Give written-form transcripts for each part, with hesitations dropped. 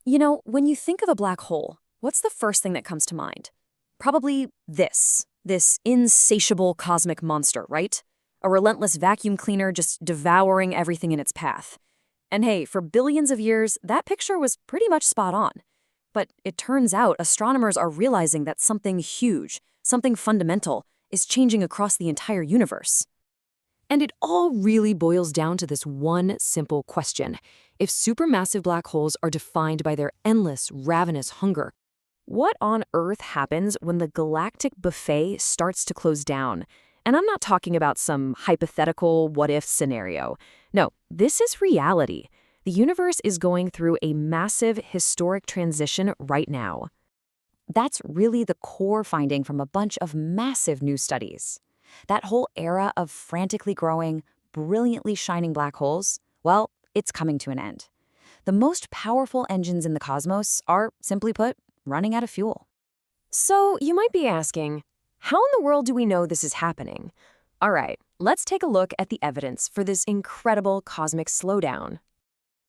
When you think of a black hole, what's the first thing that comes to mind? Probably this insatiable cosmic monster, right? A relentless vacuum cleaner just devouring everything in its path. And hey, for billions of years, that picture was pretty much spot on. But it turns out astronomers are realizing that something huge, something fundamental, is changing across the entire universe. And it all really boils down to this one simple question. If supermassive black holes are defined by their endless, ravenous hunger, what on earth happens when the galactic buffet starts to close down? And I'm not talking about some hypothetical what-if scenario. No, this is reality. The universe is going through a massive historic transition right now. That's really the core finding from a bunch of massive new studies. That whole era of frantically growing, brilliantly shining black holes, well, it's coming to an end. The most powerful engines in the cosmos are, simply put, running out of fuel. So you might be asking, how in the world do we know this is happening? All right, let's take a look at the evidence for this incredible cosmic slowdown.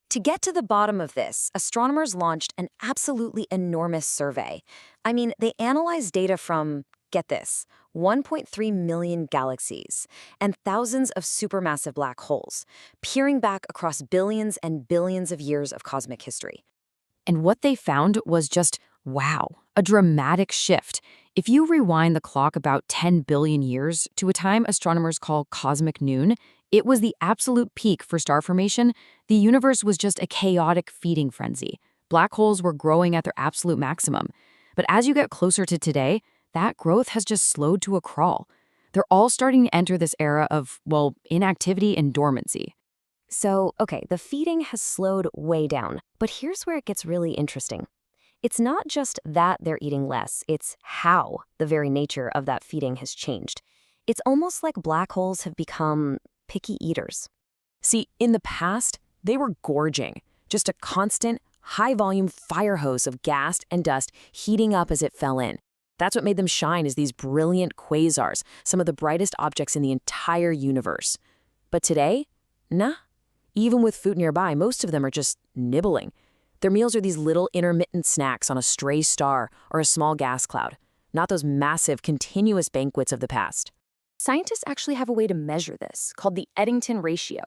To get to the bottom of this, astronomers launched an absolutely enormous survey. I mean, they analyzed data from, get this, 1.3 million galaxies and thousands of supermassive black holes, peering back across billions and billions of years of cosmic history. And what they found was just, wow, a dramatic shift. If you rewind the clock about 10 billion years to a time astronomers call cosmicnoon, it was the absolute peak for star formation. The universe was just a chaotic feeding frenzy. Black holes were growing at their absolute maximum. But as you get closer to today, that growth has just slowed to a crawl. They're all starting to enter this era of, well, inactivity and dormancy. So, okay, the feeding has slowed way down, but here's where it gets really interesting. It's not just that they're eating less, it's how the very nature of that feeding has changed. It's almost like black holes have become picky eaters. See, in the past, they were gorging, just a constant, high-volume fire hose of gas and dust heating up as it fell in. That's what made them shine as these brilliant quasars, some of the brightest objects in the entire universe. But today, nah. Even with food nearby, most of them are just nibbling. Their meals are these little intermittent snacks on a stray star or a small gas cloud, not those massive, continuous banquets of the past. Scientists actually have a way to measure this, called the Eddington ratio.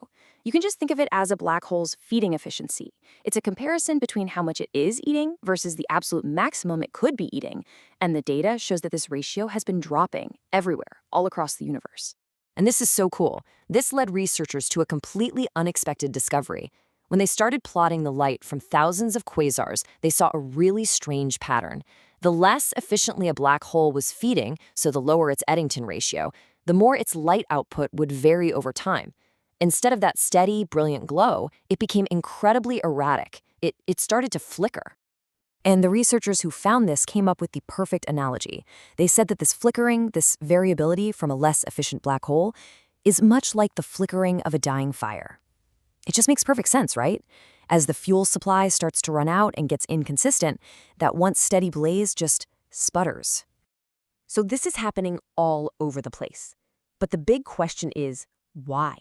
You can just think of it as a black hole's feeding efficiency. It's a comparison between how much it is eating versus the absolute maximum it could be eating, and the data shows that this ratio has been dropping everywhere, all across the universe. And this is so cool. This led researchers to a completely unexpected discovery. When they started plotting the light from thousands of quasars, they saw a really strange pattern. The less efficiently a black hole was feeding, so the lower its Eddington ratio, the more its light output would vary over time. Instead of that steady, brilliant glow, it became incredibly erratic. It started to flicker. And the researchers who found this came up with the perfect analogy. They said that this flickering, this variability from a less efficient black hole, is much like the flickering of a dying fire. It just makes perfect sense, right? As the fuel supply starts to run out and gets inconsistent, that once steady blaze just sputters. So this is happening all over the place. But the big question is, why?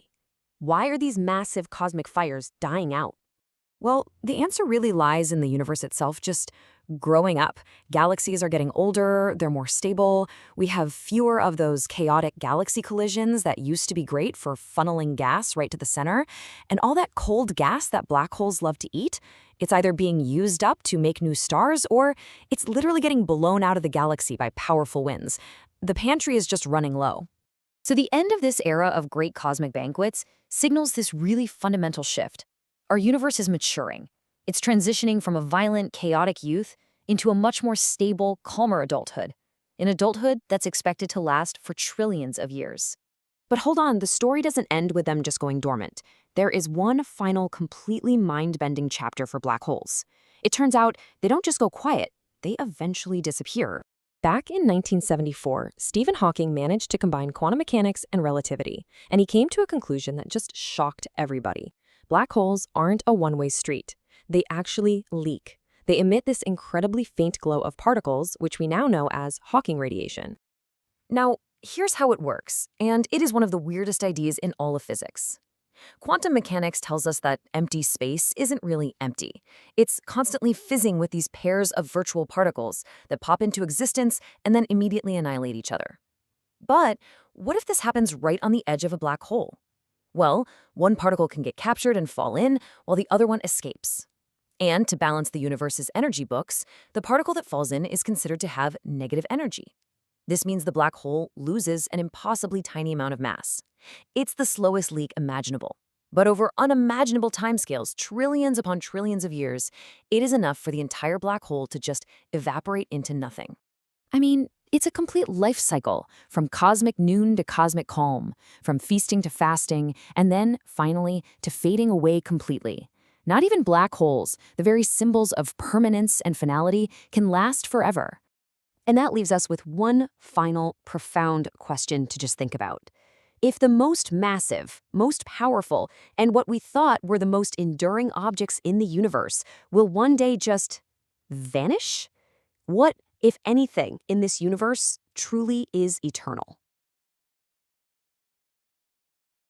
Why are these massive cosmic fires dying out? Well, the answer really lies in the universe itself just growing up. Galaxies are getting older, they're more stable, we have fewer of those chaotic galaxy collisions that used to be great for funneling gas right to the center, and all that cold gas that black holes love to eat, it's either being used up to make new stars or it's literally getting blown out of the galaxy by powerful winds. The pantry is just running low. So the end of this era of great cosmic banquets signals this really fundamental shift. Our universe is maturing. It's transitioning from a violent, chaotic youth into a much more stable, calmer adulthood. An adulthood that's expected to last for trillions of years. But hold on, the story doesn't end with them just going dormant. There is one final, completely mind-bending chapter for black holes. It turns out they don't just go quiet, they eventually disappear. Back in 1974, Stephen Hawking managed to combine quantum mechanics and relativity, and he came to a conclusion that just shocked everybody. Black holes aren't a one-way street. They actually leak. They emit this incredibly faint glow of particles, which we now know as Hawking radiation. Now, here's how it works, and it is one of the weirdest ideas in all of physics. Quantum mechanics tells us that empty space isn't really empty. It's constantly fizzing with these pairs of virtual particles that pop into existence and then immediately annihilate each other. But what if this happens right on the edge of a black hole? Well, one particle can get captured and fall in, while the other one escapes. And to balance the universe's energy books, the particle that falls in is considered to have negative energy. This means the black hole loses an impossibly tiny amount of mass. It's the slowest leak imaginable. But over unimaginable timescales, trillions upon trillions of years, it is enough for the entire black hole to just evaporate into nothing. I mean, it's a complete life cycle, from cosmic noon to cosmic calm, from feasting to fasting, and then, finally, to fading away completely. Not even black holes, the very symbols of permanence and finality, can last forever. And that leaves us with one final, profound question to just think about. If the most massive, most powerful, and what we thought were the most enduring objects in the universe will one day just vanish? What, if anything, in this universe truly is eternal?